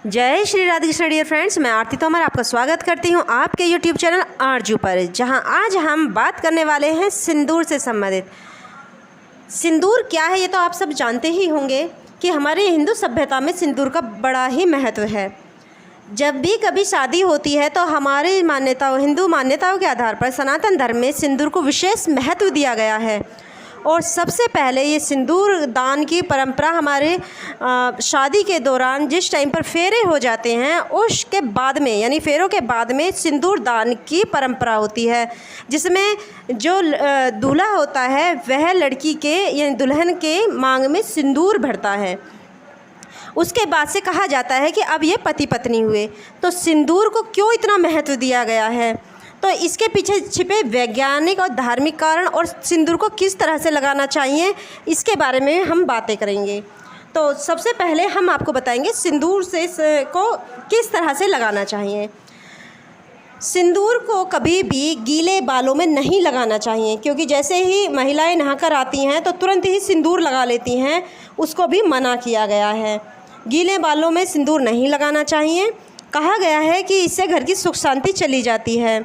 जय Shri Radhe Krishna dear friends, मैं आरती तोमर आपका स्वागत करती हूं आपके यूट्यूब चैनल आरजू पर, जहां आज हम बात करने वाले हैं सिंदूर से संबंधित। सिंदूर क्या है ये तो आप सब जानते ही होंगे कि हमारे हिंदू सभ्यता में सिंदूर का बड़ा ही महत्व है। जब भी कभी शादी होती है तो हमारी मान्यताओं हिंदू मान्यताओं के आधार पर सनातन धर्म में सिंदूर को विशेष महत्व दिया गया है। और सबसे पहले ये सिंदूर दान की परंपरा हमारे शादी के दौरान जिस टाइम पर फेरे हो जाते हैं उसके बाद में, यानी फेरों के बाद में सिंदूर दान की परंपरा होती है, जिसमें जो दूल्हा होता है वह लड़की के यानी दुल्हन के मांग में सिंदूर भरता है। उसके बाद से कहा जाता है कि अब ये पति पत्नी हुए। तो सिंदूर को क्यों इतना महत्व दिया गया है, तो इसके पीछे छिपे वैज्ञानिक और धार्मिक कारण और सिंदूर को किस तरह से लगाना चाहिए इसके बारे में हम बातें करेंगे। तो सबसे पहले हम आपको बताएंगे सिंदूर को किस तरह से लगाना चाहिए। सिंदूर को कभी भी गीले बालों में नहीं लगाना चाहिए, क्योंकि जैसे ही महिलाएं नहाकर आती हैं तो तुरंत ही सिंदूर लगा लेती हैं, उसको भी मना किया गया है। गीले बालों में सिंदूर नहीं लगाना चाहिए। कहा गया है कि इससे घर की सुख शांति चली जाती है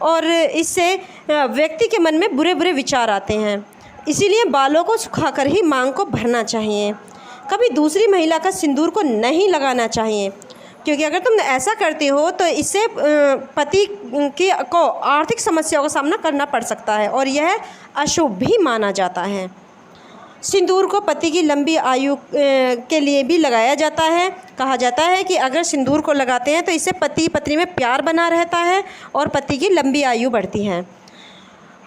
और इससे व्यक्ति के मन में बुरे बुरे विचार आते हैं। इसीलिए बालों को सुखाकर ही मांग को भरना चाहिए। कभी दूसरी महिला का सिंदूर को नहीं लगाना चाहिए, क्योंकि अगर तुम ऐसा करते हो तो इससे पति को आर्थिक समस्याओं का सामना करना पड़ सकता है और यह अशुभ भी माना जाता है। सिंदूर को पति की लंबी आयु के लिए भी लगाया जाता है। कहा जाता है कि अगर सिंदूर को लगाते हैं तो इससे पति पत्नी में प्यार बना रहता है और पति की लंबी आयु बढ़ती है।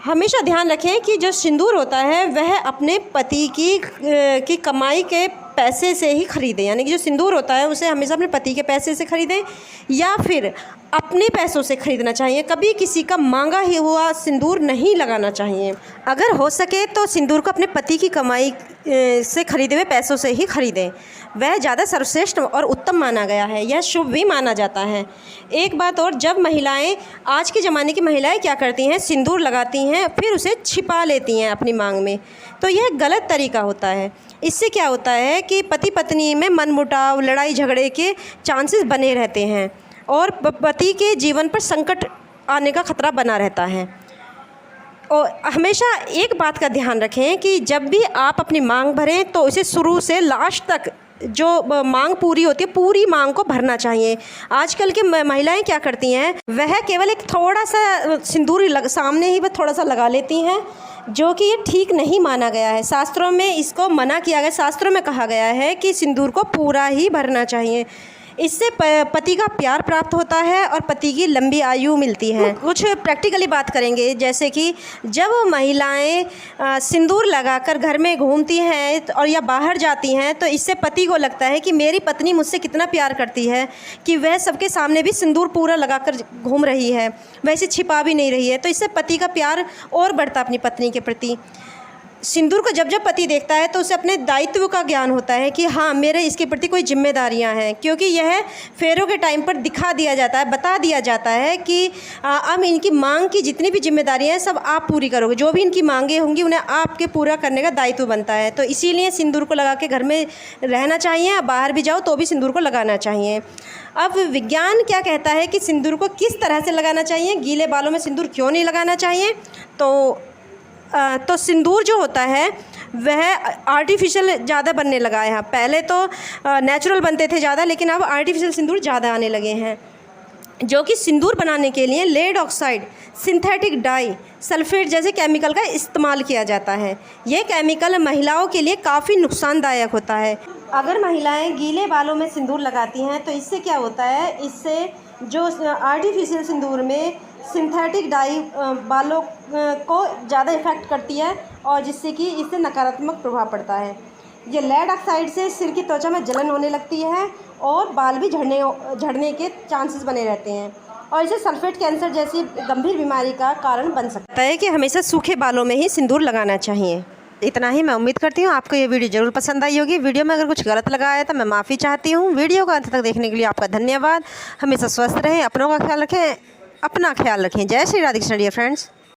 हमेशा ध्यान रखें कि जो सिंदूर होता है वह अपने पति की कमाई के पैसे से ही ख़रीदें, यानी कि जो सिंदूर होता है उसे हमेशा अपने पति के पैसे से ख़रीदें या फिर अपने पैसों से ख़रीदना चाहिए। कभी किसी का मांगा ही हुआ सिंदूर नहीं लगाना चाहिए। अगर हो सके तो सिंदूर को अपने पति की कमाई से ख़रीदे हुए पैसों से ही ख़रीदें, वह ज़्यादा सर्वश्रेष्ठ और उत्तम माना गया है, यह शुभ भी माना जाता है। एक बात और, जब महिलाएं, आज के ज़माने की महिलाएं क्या करती हैं, सिंदूर लगाती हैं फिर उसे छिपा लेती हैं अपनी मांग में, तो यह गलत तरीका होता है। इससे क्या होता है कि पति पत्नी में मनमुटाव, लड़ाई झगड़े के चांसेस बने रहते हैं और पति के जीवन पर संकट आने का खतरा बना रहता है। और हमेशा एक बात का ध्यान रखें कि जब भी आप अपनी मांग भरें तो उसे शुरू से लास्ट तक जो मांग पूरी होती है पूरी मांग को भरना चाहिए। आजकल की महिलाएं क्या करती हैं, वह केवल एक थोड़ा सा सिंदूर सामने ही वह थोड़ा सा लगा लेती हैं, जो कि ये ठीक नहीं माना गया है। शास्त्रों में इसको मना किया गया। शास्त्रों में कहा गया है कि सिंदूर को पूरा ही भरना चाहिए। इससे पति का प्यार प्राप्त होता है और पति की लंबी आयु मिलती है। कुछ प्रैक्टिकली बात करेंगे, जैसे कि जब महिलाएं सिंदूर लगाकर घर में घूमती हैं और या बाहर जाती हैं तो इससे पति को लगता है कि मेरी पत्नी मुझसे कितना प्यार करती है कि वह सबके सामने भी सिंदूर पूरा लगाकर घूम रही है, वैसे छिपा भी नहीं रही है। तो इससे पति का प्यार और बढ़ता अपनी पत्नी के प्रति। सिंदूर को जब जब पति देखता है तो उसे अपने दायित्व का ज्ञान होता है कि हाँ, मेरे इसके प्रति कोई जिम्मेदारियां हैं, क्योंकि यह फेरों के टाइम पर दिखा दिया जाता है, बता दिया जाता है कि अब इनकी मांग की जितनी भी जिम्मेदारियां हैं सब आप पूरी करोगे, जो भी इनकी मांगें होंगी उन्हें आपके पूरा करने का दायित्व बनता है। तो इसीलिए सिंदूर को लगा के घर में रहना चाहिए, बाहर भी जाओ तो भी सिंदूर को लगाना चाहिए। अब विज्ञान क्या कहता है कि सिंदूर को किस तरह से लगाना चाहिए, गीले बालों में सिंदूर क्यों नहीं लगाना चाहिए। तो सिंदूर जो होता है वह आर्टिफिशियल ज़्यादा बनने लगा है। पहले तो नेचुरल बनते थे ज़्यादा, लेकिन अब आर्टिफिशियल सिंदूर ज़्यादा आने लगे हैं, जो कि सिंदूर बनाने के लिए lead oxide, synthetic dye, sulphate जैसे केमिकल का इस्तेमाल किया जाता है। यह केमिकल महिलाओं के लिए काफ़ी नुकसानदायक होता है। अगर महिलाएं गीले बालों में सिंदूर लगाती हैं तो इससे क्या होता है, इससे जो आर्टिफिशियल सिंदूर में सिंथेटिक डाई बालों को ज़्यादा इफ़ेक्ट करती है और जिससे कि इससे नकारात्मक प्रभाव पड़ता है। ये लेड ऑक्साइड से सिर की त्वचा में जलन होने लगती है और बाल भी झड़ने के चांसेस बने रहते हैं और इसे सल्फेट कैंसर जैसी गंभीर बीमारी का कारण बन सकता है। कि हमेशा सूखे बालों में ही सिंदूर लगाना चाहिए। इतना ही मैं उम्मीद करती हूँ आपको ये वीडियो ज़रूर पसंद आई होगी। वीडियो में अगर कुछ गलत लगा है तो मैं माफ़ी चाहती हूँ। वीडियो को अंत तक देखने के लिए आपका धन्यवाद। हमेशा स्वस्थ रहें, अपनों का ख्याल रखें, अपना ख्याल रखें। जय श्री राधे कृष्ण डियर फ्रेंड्स।